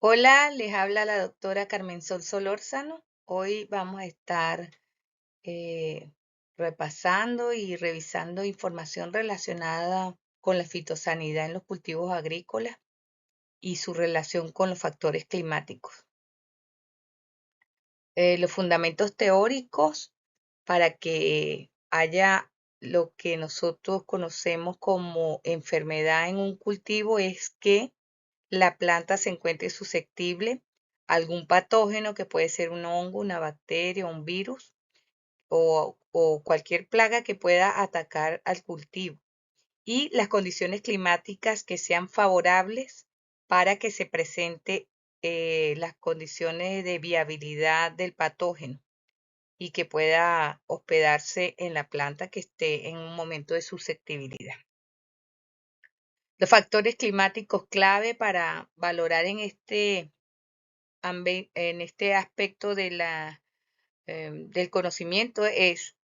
Hola, les habla la doctora Carmen Sol Solórzano. Hoy vamos a estar eh, repasando y revisando información relacionada con la fitosanidad en los cultivos agrícolas y su relación con los factores climáticos. Los fundamentos teóricos para que haya lo que nosotros conocemos como enfermedad en un cultivo es que la planta se encuentre susceptible a algún patógeno que puede ser un hongo, una bacteria, un virus o cualquier plaga que pueda atacar al cultivo. Y las condiciones climáticas que sean favorables para que se presente las condiciones de viabilidad del patógeno y que pueda hospedarse en la planta que esté en un momento de susceptibilidad. Los factores climáticos clave para valorar en este aspecto del conocimiento es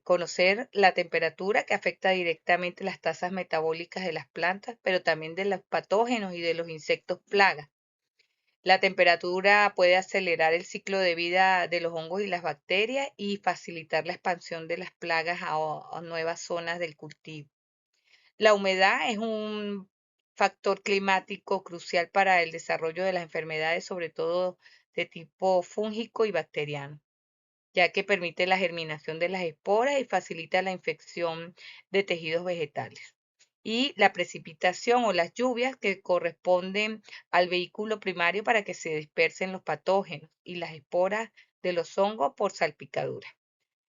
conocer la temperatura que afecta directamente las tasas metabólicas de las plantas, pero también de los patógenos y de los insectos plagas. La temperatura puede acelerar el ciclo de vida de los hongos y las bacterias y facilitar la expansión de las plagas a nuevas zonas del cultivo. La humedad es un factor climático crucial para el desarrollo de las enfermedades, sobre todo de tipo fúngico y bacteriano, ya que permite la germinación de las esporas y facilita la infección de tejidos vegetales. Y la precipitación o las lluvias que corresponden al vehículo primario para que se dispersen los patógenos y las esporas de los hongos por salpicadura.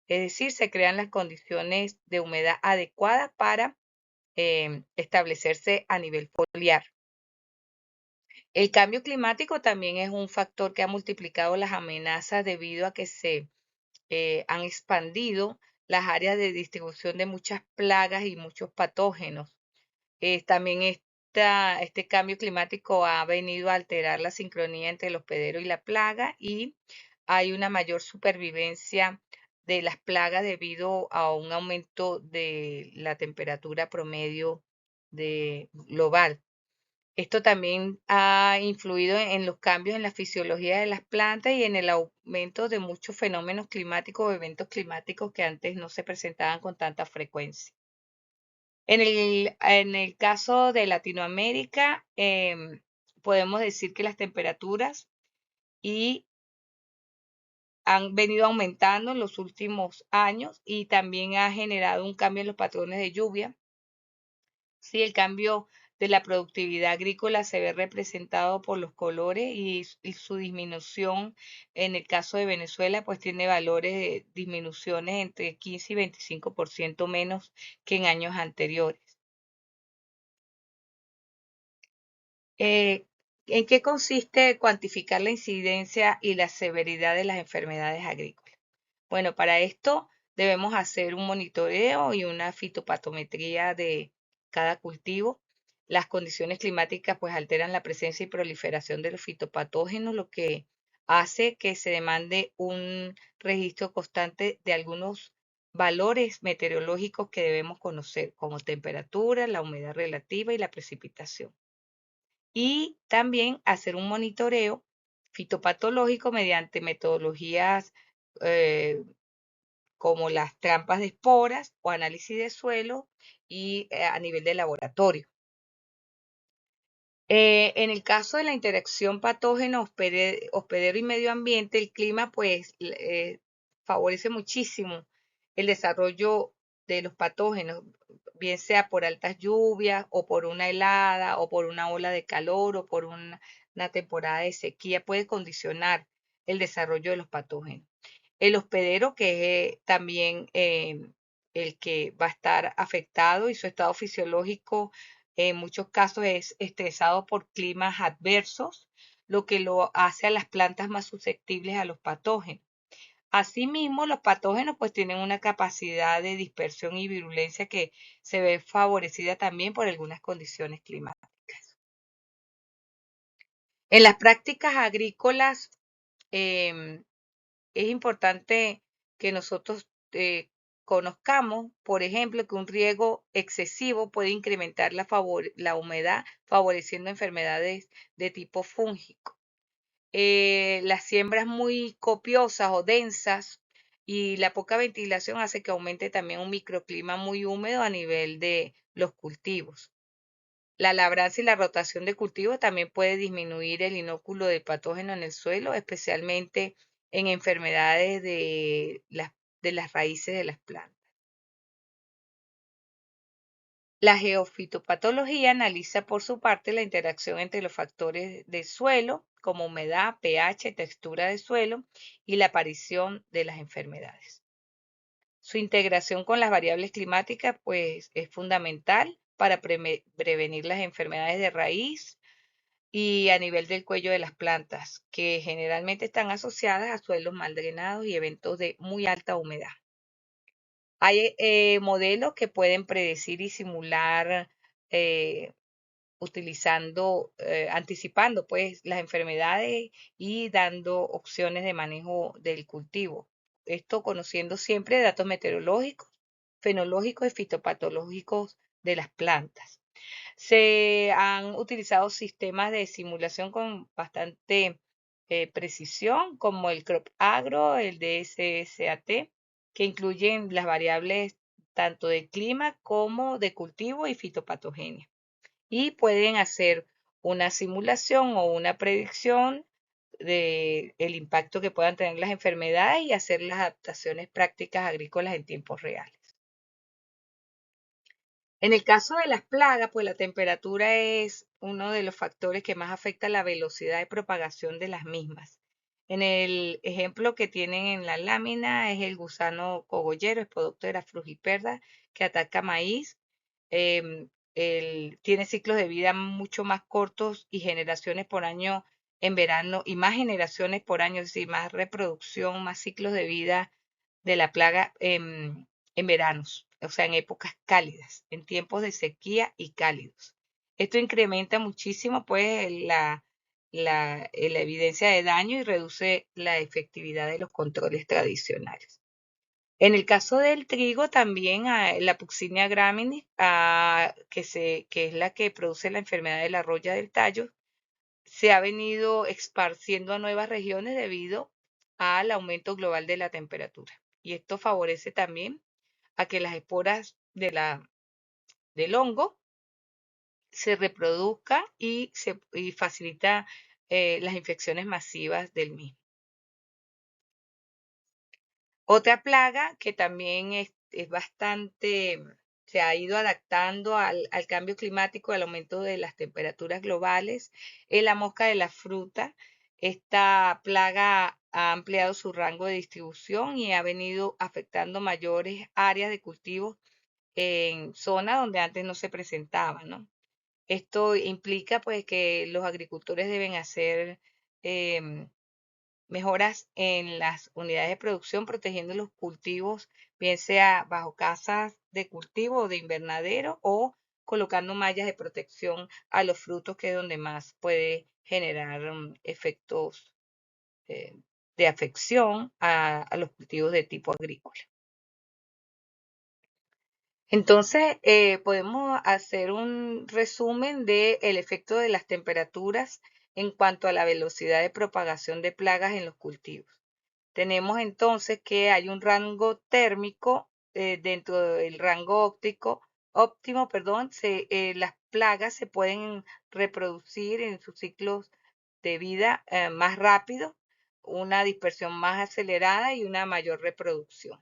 Es decir, se crean las condiciones de humedad adecuadas para establecerse a nivel foliar. El cambio climático también es un factor que ha multiplicado las amenazas debido a que se han expandido las áreas de distribución de muchas plagas y muchos patógenos. También este cambio climático ha venido a alterar la sincronía entre el hospedero y la plaga y hay una mayor supervivencia de las plagas debido a un aumento de la temperatura promedio global. Esto también ha influido en los cambios en la fisiología de las plantas y en el aumento de muchos fenómenos climáticos o eventos climáticos que antes no se presentaban con tanta frecuencia. En el caso de Latinoamérica, podemos decir que las temperaturas y han venido aumentando en los últimos años y también ha generado un cambio en los patrones de lluvia. Sí, el cambio de la productividad agrícola se ve representado por los colores y su disminución en el caso de Venezuela, pues tiene valores de disminuciones entre 15 y 25% menos que en años anteriores. Eh, ¿En qué consiste cuantificar la incidencia y la severidad de las enfermedades agrícolas? Bueno, para esto debemos hacer un monitoreo y una fitopatometría de cada cultivo. Las condiciones climáticas pues alteran la presencia y proliferación de los fitopatógenos, lo que hace que se demande un registro constante de algunos valores meteorológicos que debemos conocer, como temperatura, la humedad relativa y la precipitación. Y también hacer un monitoreo fitopatológico mediante metodologías eh, como las trampas de esporas o análisis de suelo y a nivel de laboratorio. En el caso de la interacción patógeno-hospedero y medio ambiente, el clima pues favorece muchísimo el desarrollo de los patógenos, bien sea por altas lluvias o por una helada o por una ola de calor o por una temporada de sequía, puede condicionar el desarrollo de los patógenos. El hospedero, que es también el que va a estar afectado y su estado fisiológico en muchos casos es estresado por climas adversos, lo que lo hace a las plantas más susceptibles a los patógenos. Asimismo, los patógenos pues tienen una capacidad de dispersión y virulencia que se ve favorecida también por algunas condiciones climáticas. En las prácticas agrícolas em, es importante que nosotros conozcamos, por ejemplo, que un riego excesivo puede incrementar la humedad, favoreciendo enfermedades de tipo fúngico. Las siembras muy copiosas o densas y la poca ventilación hace que aumente también un microclima muy húmedo a nivel de los cultivos. La labranza y la rotación de cultivos también puede disminuir el inóculo de patógeno en el suelo, especialmente en enfermedades de las raíces de las plantas. La geofitopatología analiza por su parte la interacción entre los factores de suelo, como humedad, pH, textura de suelo y la aparición de las enfermedades. Su integración con las variables climáticas, pues, es fundamental para prevenir las enfermedades de raíz y a nivel del cuello de las plantas, que generalmente están asociadas a suelos mal drenados y eventos de muy alta humedad. Hay modelos que pueden predecir y simular eh, anticipando pues las enfermedades y dando opciones de manejo del cultivo. Esto conociendo siempre datos meteorológicos, fenológicos y fitopatológicos de las plantas. Se han utilizado sistemas de simulación con bastante precisión, como el Crop Agro, el DSSAT, que incluyen las variables tanto de clima como de cultivo y fitopatogenia. Y pueden hacer una simulación o una predicción de el impacto que puedan tener las enfermedades y hacer las adaptaciones prácticas agrícolas en tiempos reales. En el caso de las plagas, pues la temperatura es uno de los factores que más afecta la velocidad de propagación de las mismas. En el ejemplo que tienen en la lámina es el gusano cogollero, Spodoptera frugiperda, que ataca maíz. Tiene ciclos de vida mucho más cortos y generaciones por año en verano y más generaciones por año, es decir, más reproducción, más ciclos de vida de la plaga en veranos, o sea, en épocas cálidas, en tiempos de sequía y cálidos. Esto incrementa muchísimo pues la evidencia de daño y reduce la efectividad de los controles tradicionales. En el caso del trigo también la Puccinia graminis, que es la que produce la enfermedad de la roya del tallo, se ha venido esparciendo a nuevas regiones debido al aumento global de la temperatura. Y esto favorece también a que las esporas del hongo se reproduzcan y facilita las infecciones masivas del mismo. Otra plaga que también es bastante, se ha ido adaptando al cambio climático, al aumento de las temperaturas globales, es la mosca de la fruta. Esta plaga ha ampliado su rango de distribución y ha venido afectando mayores áreas de cultivo en zonas donde antes no se presentaba, ¿no? Esto implica pues que los agricultores deben hacer em, mejoras en las unidades de producción, protegiendo los cultivos, bien sea bajo casas de cultivo o de invernadero o colocando mallas de protección a los frutos, que es donde más puede generar efectos eh, de afección a los cultivos de tipo agrícola. Entonces, podemos hacer un resumen del efecto de las temperaturas en cuanto a la velocidad de propagación de plagas en los cultivos. Tenemos entonces que hay un rango térmico dentro del rango óptimo, perdón, las plagas se pueden reproducir en sus ciclos de vida más rápido, una dispersión más acelerada y una mayor reproducción.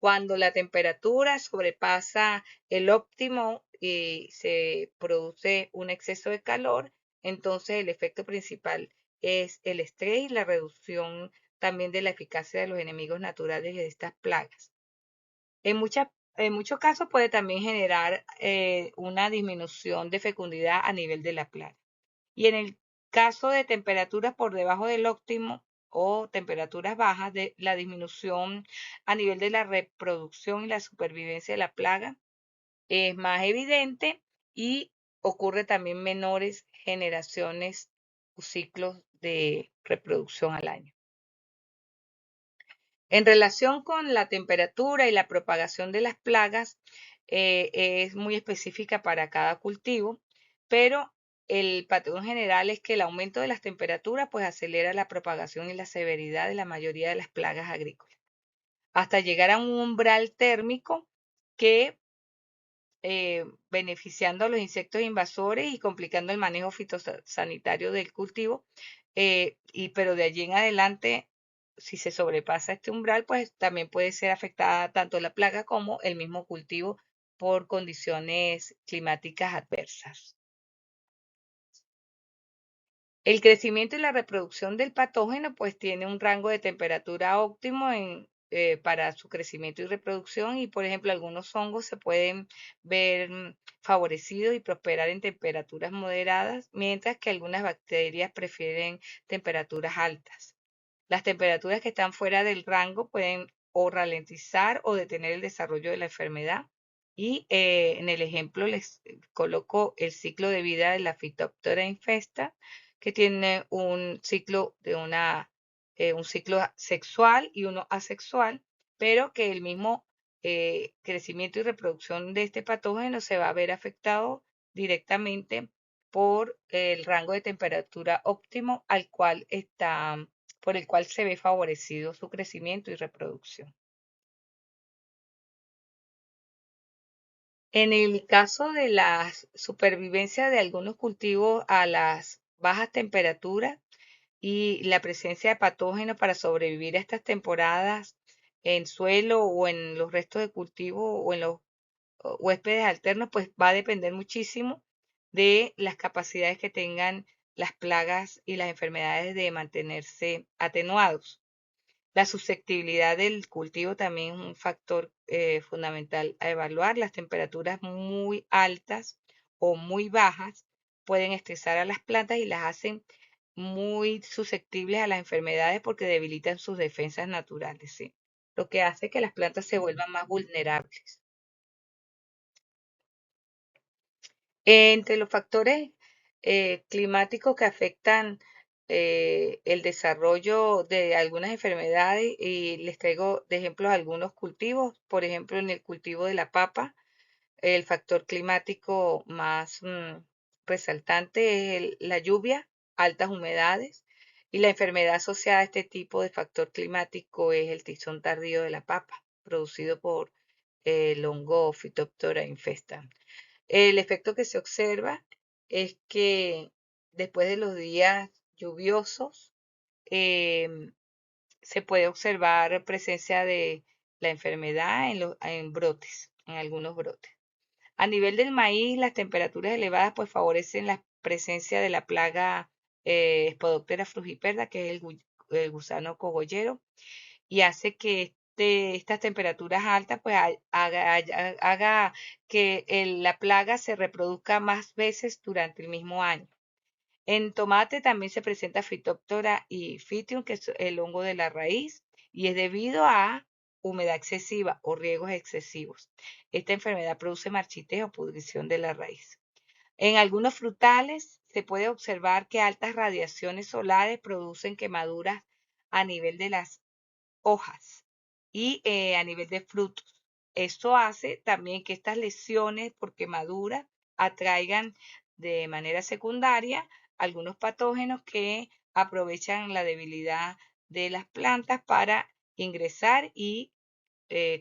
Cuando la temperatura sobrepasa el óptimo y se produce un exceso de calor, entonces el efecto principal es el estrés y la reducción también de la eficacia de los enemigos naturales de estas plagas. En muchos casos puede también generar una disminución de fecundidad a nivel de la plaga. Y en el caso de temperaturas por debajo del óptimo o temperaturas bajas, de la disminución a nivel de la reproducción y la supervivencia de la plaga es más evidente y ocurre también menores generaciones o ciclos de reproducción al año. En relación con la temperatura y la propagación de las plagas, es muy específica para cada cultivo, pero el patrón general es que el aumento de las temperaturas pues acelera la propagación y la severidad de la mayoría de las plagas agrícolas, hasta llegar a un umbral térmico que beneficiando a los insectos invasores y complicando el manejo fitosanitario del cultivo. Pero de allí en adelante, si se sobrepasa este umbral, pues también puede ser afectada tanto la plaga como el mismo cultivo por condiciones climáticas adversas. El crecimiento y la reproducción del patógeno pues tiene un rango de temperatura óptimo para su crecimiento y reproducción y por ejemplo algunos hongos se pueden ver favorecidos y prosperar en temperaturas moderadas, mientras que algunas bacterias prefieren temperaturas altas. Las temperaturas que están fuera del rango pueden o ralentizar o detener el desarrollo de la enfermedad. Y en el ejemplo les coloco el ciclo de vida de la Phytophthora infesta, que tiene un ciclo un ciclo sexual y uno asexual, pero que el mismo crecimiento y reproducción de este patógeno se va a ver afectado directamente por el rango de temperatura óptimo por el cual se ve favorecido su crecimiento y reproducción. En el caso de la supervivencia de algunos cultivos a las bajas temperaturas y la presencia de patógenos para sobrevivir a estas temporadas en suelo o en los restos de cultivo o en los huéspedes alternos, pues va a depender muchísimo de las capacidades que tengan las plagas y las enfermedades de mantenerse atenuados. La susceptibilidad del cultivo también es un factor fundamental a evaluar. Las temperaturas muy altas o muy bajas pueden estresar a las plantas y las hacen muy susceptibles a las enfermedades porque debilitan sus defensas naturales, ¿sí? Lo que hace que las plantas se vuelvan más vulnerables. Entre los factores climáticos que afectan el desarrollo de algunas enfermedades, y les traigo de ejemplos algunos cultivos, por ejemplo, en el cultivo de la papa, el factor climático más resaltante es la lluvia, altas humedades, y la enfermedad asociada a este tipo de factor climático es el tizón tardío de la papa, producido por el hongo Phytophthora infesta. El efecto que se observa es que después de los días lluviosos, em, se puede observar presencia de la enfermedad en brotes, en algunos brotes. A nivel del maíz, las temperaturas elevadas pues favorecen la presencia de la plaga Spodoptera frugiperda, que es el gusano cogollero, y hace que estas temperaturas altas pues haga que la plaga se reproduzca más veces durante el mismo año. En tomate también se presenta Phytophthora y Phytium, que es el hongo de la raíz, y es debido a humedad excesiva o riegos excesivos. Esta enfermedad produce marchitez o pudrición de la raíz. En algunos frutales se puede observar que altas radiaciones solares producen quemaduras a nivel de las hojas y a nivel de frutos. Esto hace también que estas lesiones por quemadura atraigan de manera secundaria algunos patógenos que aprovechan la debilidad de las plantas para ingresar y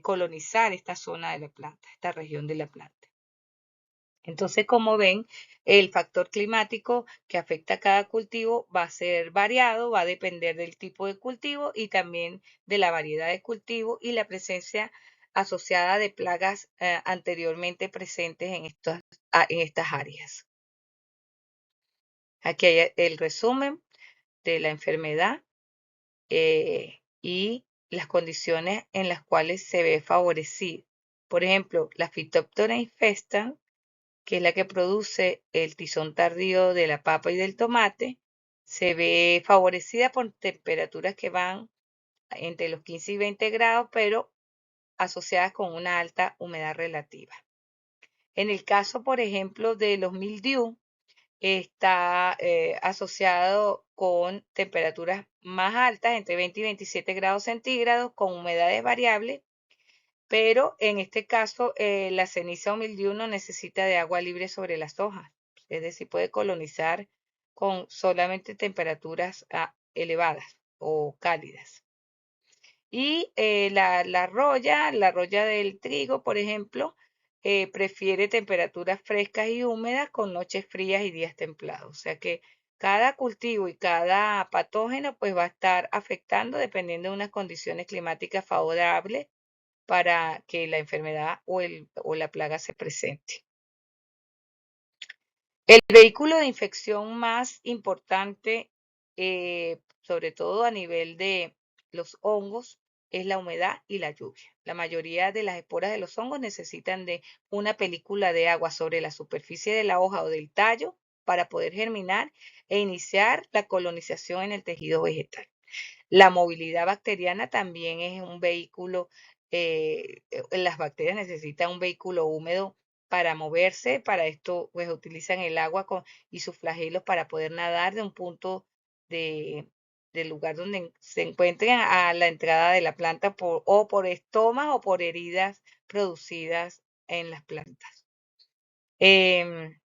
colonizar esta zona de la planta, esta región de la planta. Entonces, como ven, el factor climático que afecta a cada cultivo va a ser variado, va a depender del tipo de cultivo y también de la variedad de cultivo y la presencia asociada de plagas anteriormente presentes en estas áreas. Aquí hay el resumen de la enfermedad y las condiciones en las cuales se ve favorecido. Por ejemplo, la Phytophthora infesta, que es la que produce el tizón tardío de la papa y del tomate, se ve favorecida por temperaturas que van entre los 15 y 20 grados, pero asociadas con una alta humedad relativa. En el caso, por ejemplo, de los mildiu, está asociado con temperaturas más altas, entre 20 y 27 grados centígrados, con humedades variables, pero en este caso la ceniza o mildiu no necesita de agua libre sobre las hojas, es decir, puede colonizar con solamente temperaturas elevadas o cálidas. Y la roya del trigo, por ejemplo, prefiere temperaturas frescas y húmedas con noches frías y días templados. O sea que cada cultivo y cada patógeno pues va a estar afectando dependiendo de unas condiciones climáticas favorables para que la enfermedad o la plaga se presente. El vehículo de infección más importante, sobre todo a nivel de los hongos, es la humedad y la lluvia. La mayoría de las esporas de los hongos necesitan de una película de agua sobre la superficie de la hoja o del tallo para poder germinar e iniciar la colonización en el tejido vegetal. La movilidad bacteriana también es un vehículo, las bacterias necesitan un vehículo húmedo para moverse, para esto pues utilizan el agua y sus flagelos para poder nadar de un punto de, del lugar donde se encuentren a la entrada de la planta o por estomas o por heridas producidas en las plantas. Em,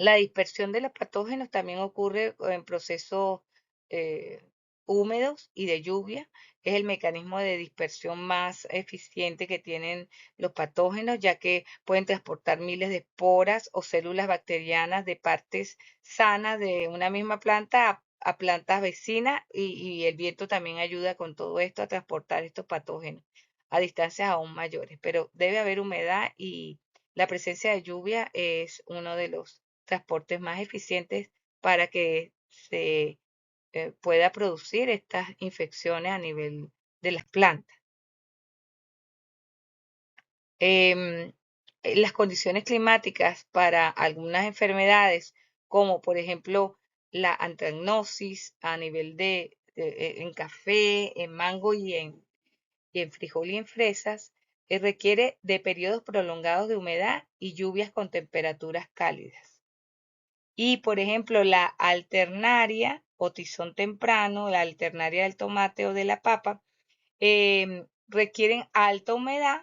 la dispersión de los patógenos también ocurre en procesos eh, húmedos y de lluvia. Es el mecanismo de dispersión más eficiente que tienen los patógenos, ya que pueden transportar miles de esporas o células bacterianas de partes sanas de una misma planta a plantas vecinas y el viento también ayuda con todo esto a transportar estos patógenos a distancias aún mayores. Pero debe haber humedad y la presencia de lluvia es uno de los transportes más eficientes para que se pueda producir estas infecciones a nivel de las plantas. Em, las condiciones climáticas para algunas enfermedades, como por ejemplo la antracnosis a nivel en café, en mango y en frijol y en fresas, requiere de periodos prolongados de humedad y lluvias con temperaturas cálidas. Y, por ejemplo, la alternaria o tizón temprano, la alternaria del tomate o de la papa, requieren alta humedad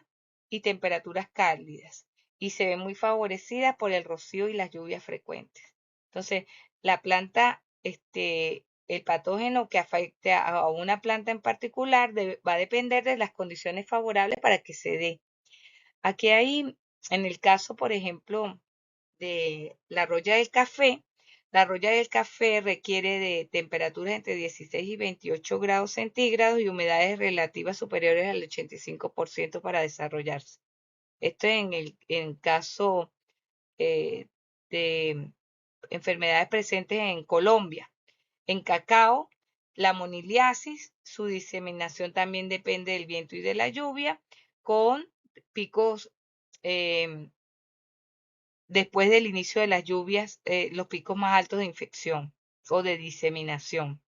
y temperaturas cálidas y se ven muy favorecidas por el rocío y las lluvias frecuentes. Entonces, la planta, el patógeno que afecte a una planta en particular va a depender de las condiciones favorables para que se dé. Aquí hay, en el caso, por ejemplo, de la roya del café. La roya del café requiere de temperaturas entre 16 y 28 grados centígrados y humedades relativas superiores al 85% para desarrollarse. Esto en caso eh, de enfermedades presentes en Colombia. En cacao, la moniliasis, su diseminación también depende del viento y de la lluvia, con picos después del inicio de las lluvias, los picos más altos de infección o de diseminación.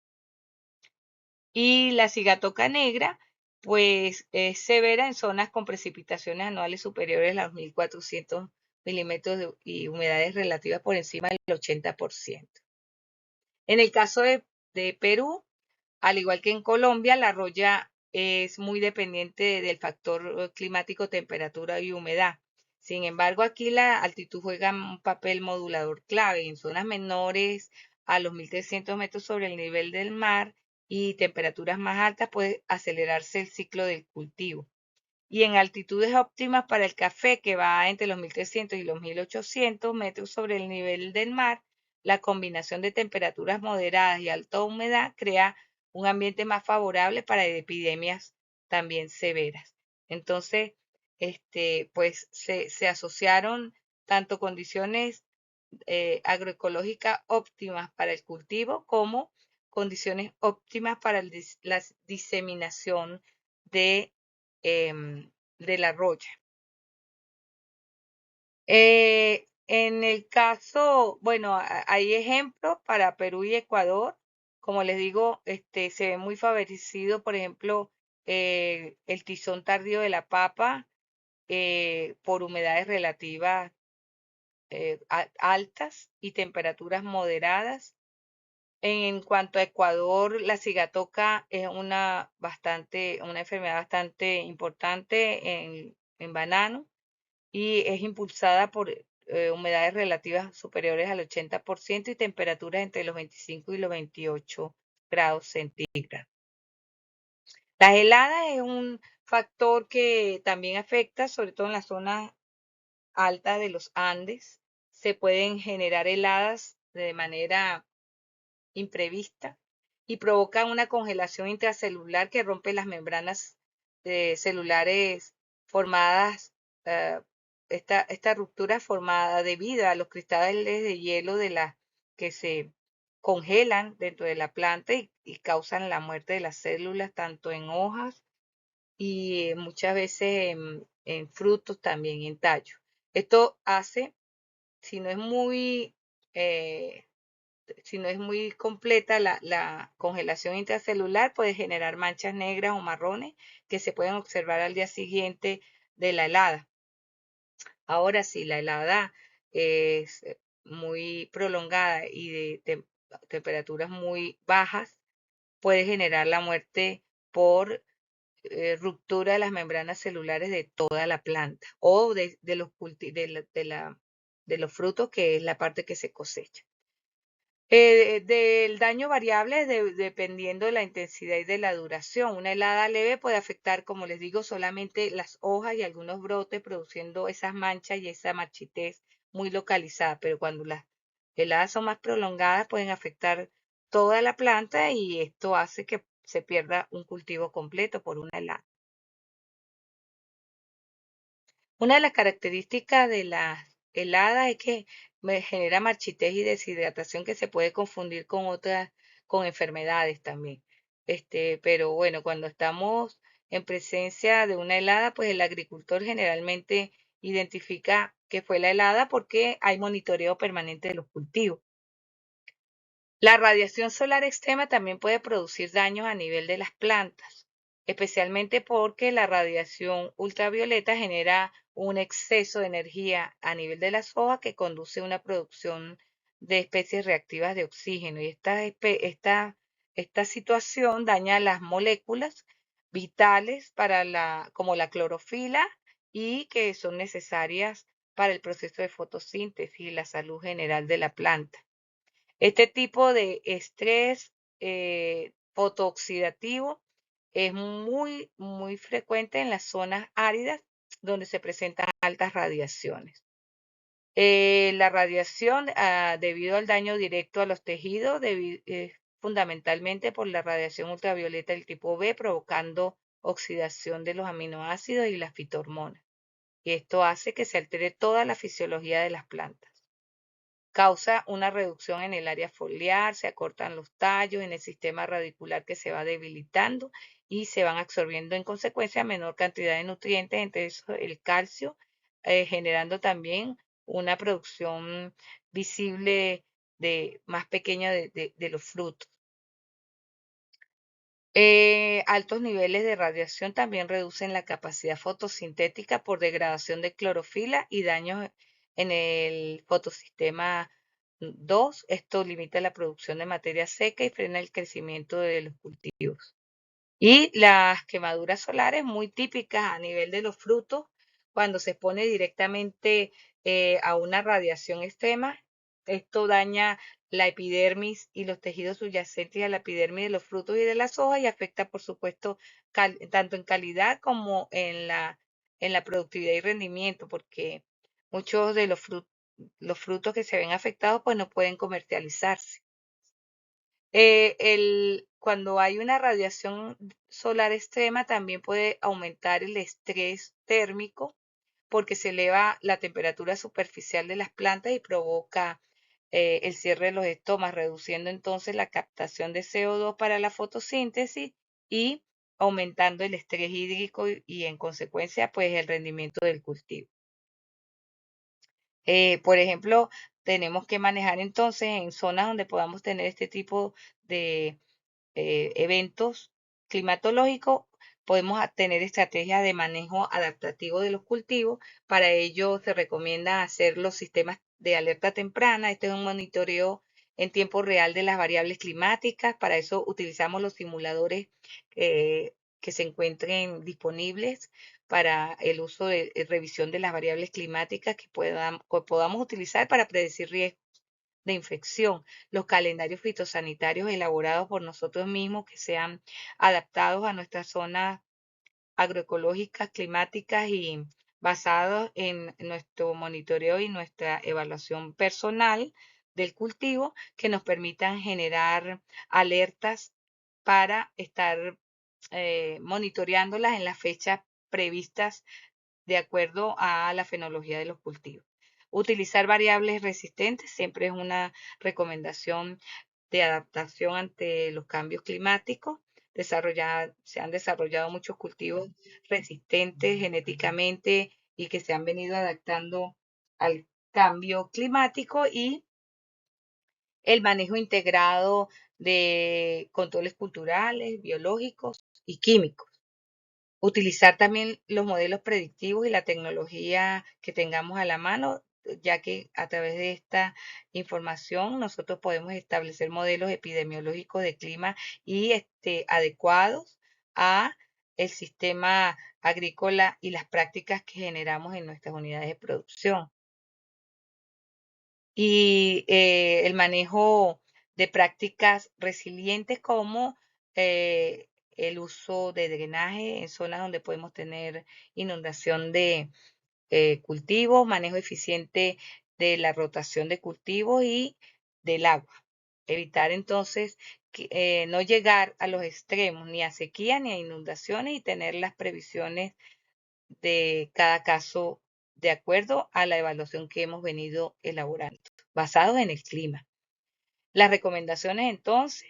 Y la cigatoca negra, pues es severa en zonas con precipitaciones anuales superiores a los 1.400 milímetros y humedades relativas por encima del 80%. En el caso de Perú, al igual que en Colombia, la roya es muy dependiente del factor climático, temperatura y humedad. Sin embargo, aquí la altitud juega un papel modulador clave. En zonas menores a los 1.300 metros sobre el nivel del mar y temperaturas más altas puede acelerarse el ciclo del cultivo. Y en altitudes óptimas para el café, que va entre los 1.300 y los 1.800 metros sobre el nivel del mar, la combinación de temperaturas moderadas y alta humedad crea un ambiente más favorable para epidemias también severas. Entonces, pues se asociaron tanto condiciones agroecológicas óptimas para el cultivo como condiciones óptimas para la diseminación de, de la roya. En el caso, bueno, hay ejemplos para Perú y Ecuador. Como les digo, se ve muy favorecido, por ejemplo, el tizón tardío de la papa por humedades relativas altas y temperaturas moderadas. En cuanto a Ecuador, la cigatoca es una enfermedad bastante importante en banano y es impulsada por humedades relativas superiores al 80% y temperaturas entre los 25 y los 28 grados centígrados. Las heladas es un factor que también afecta, sobre todo en las zonas altas de los Andes. Se pueden generar heladas de manera imprevista y provoca una congelación intracelular que rompe las membranas celulares formadas. eh, esta ruptura formada debido a los cristales de hielo que se congelan dentro de la planta y causan la muerte de las células tanto en hojas y muchas veces en frutos también, en tallos. Esto hace, si no es muy eh, si no es muy completa la congelación intracelular, puede generar manchas negras o marrones que se pueden observar al día siguiente de la helada. Ahora, si la helada es muy prolongada y de temperaturas muy bajas, puede generar la muerte por ruptura de las membranas celulares de toda la planta o de de los frutos, que es la parte que se cosecha. Del daño variable dependiendo de la intensidad y de la duración. Una helada leve puede afectar, como les digo, solamente las hojas y algunos brotes, produciendo esas manchas y esa marchitez muy localizada. Pero cuando las heladas son más prolongadas, pueden afectar toda la planta y esto hace que se pierda un cultivo completo por una helada. Una de las características de la helada es que me genera marchitez y deshidratación que se puede confundir con con enfermedades también. Pero bueno, cuando estamos en presencia de una helada, pues el agricultor generalmente identifica que fue la helada porque hay monitoreo permanente de los cultivos. La radiación solar extrema también puede producir daños a nivel de las plantas, especialmente porque la radiación ultravioleta genera un exceso de energía a nivel de las hojas que conduce a una producción de especies reactivas de oxígeno. Y esta situación daña las moléculas vitales como la clorofila y que son necesarias para el proceso de fotosíntesis y la salud general de la planta. Este tipo de estrés fotooxidativo es muy frecuente en las zonas áridas donde se presentan altas radiaciones. La radiación, debido al daño directo a los tejidos, fundamentalmente por la radiación ultravioleta del tipo B, provocando oxidación de los aminoácidos y las fitohormonas. Y esto hace que se altere toda la fisiología de las plantas. Causa una reducción en el área foliar, se acortan los tallos en el sistema radicular que se va debilitando y se van absorbiendo en consecuencia menor cantidad de nutrientes, entre eso el calcio, generando también una producción visible más pequeña de los frutos. Altos niveles de radiación también reducen la capacidad fotosintética por degradación de clorofila y daños en el fotosistema 2. Esto limita la producción de materia seca y frena el crecimiento de los cultivos. Y las quemaduras solares muy típicas a nivel de los frutos, cuando se expone directamente a una radiación extrema, esto daña la epidermis y los tejidos subyacentes a la epidermis de los frutos y de las hojas y afecta, por supuesto, tanto en calidad como en la productividad y rendimiento, porque muchos de los frutos que se ven afectados pues no pueden comercializarse. Cuando hay una radiación solar extrema, también puede aumentar el estrés térmico porque se eleva la temperatura superficial de las plantas y provoca el cierre de los estomas, reduciendo entonces la captación de CO2 para la fotosíntesis y aumentando el estrés hídrico y en consecuencia, pues el rendimiento del cultivo. Por ejemplo, tenemos que manejar entonces en zonas donde podamos tener este tipo de eventos climatológicos, podemos tener estrategias de manejo adaptativo de los cultivos. Para ello se recomienda hacer los sistemas de alerta temprana. Este es un monitoreo en tiempo real de las variables climáticas. Para eso utilizamos los simuladores que se encuentren disponibles para el uso de revisión de las variables climáticas que podamos utilizar para predecir riesgos de infección, los calendarios fitosanitarios elaborados por nosotros mismos que sean adaptados a nuestras zonas agroecológicas, climáticas y basados en nuestro monitoreo y nuestra evaluación personal del cultivo que nos permitan generar alertas para estar monitoreándolas en las fechas previstas de acuerdo a la fenología de los cultivos. Utilizar variables resistentes siempre es una recomendación de adaptación ante los cambios climáticos. Se han desarrollado muchos cultivos resistentes genéticamente y que se han venido adaptando al cambio climático y el manejo integrado de controles culturales, biológicos y químicos. Utilizar también los modelos predictivos y la tecnología que tengamos a la mano, ya que a través de esta información nosotros podemos establecer modelos epidemiológicos de clima y adecuados a el sistema agrícola y las prácticas que generamos en nuestras unidades de producción. Y el manejo de prácticas resilientes como el uso de drenaje en zonas donde podemos tener inundación de cultivos, manejo eficiente de la rotación de cultivos y del agua. Evitar entonces no llegar a los extremos, ni a sequía ni a inundaciones y tener las previsiones de cada caso de acuerdo a la evaluación que hemos venido elaborando, basados en el clima. Las recomendaciones entonces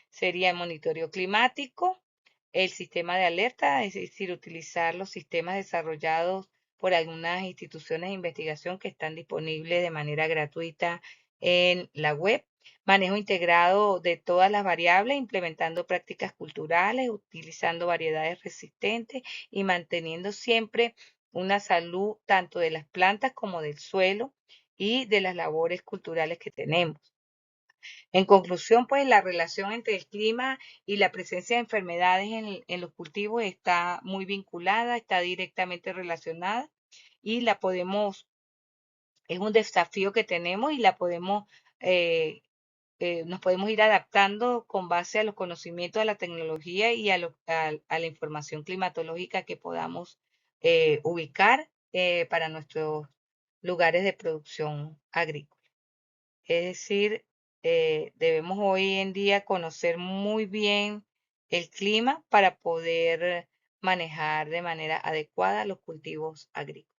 serían monitoreo climático, el sistema de alerta, es decir, utilizar los sistemas desarrollados por algunas instituciones de investigación que están disponibles de manera gratuita en la web, manejo integrado de todas las variables, implementando prácticas culturales, utilizando variedades resistentes y manteniendo siempre una salud tanto de las plantas como del suelo y de las labores culturales que tenemos. En conclusión, pues la relación entre el clima y la presencia de enfermedades en los cultivos está muy vinculada, está directamente relacionada y es un desafío que tenemos y eh, nos podemos ir adaptando con base a los conocimientos de la tecnología y a la información climatológica que podamos ubicar para nuestros lugares de producción agrícola. Es decir, debemos hoy en día conocer muy bien el clima para poder manejar de manera adecuada los cultivos agrícolas.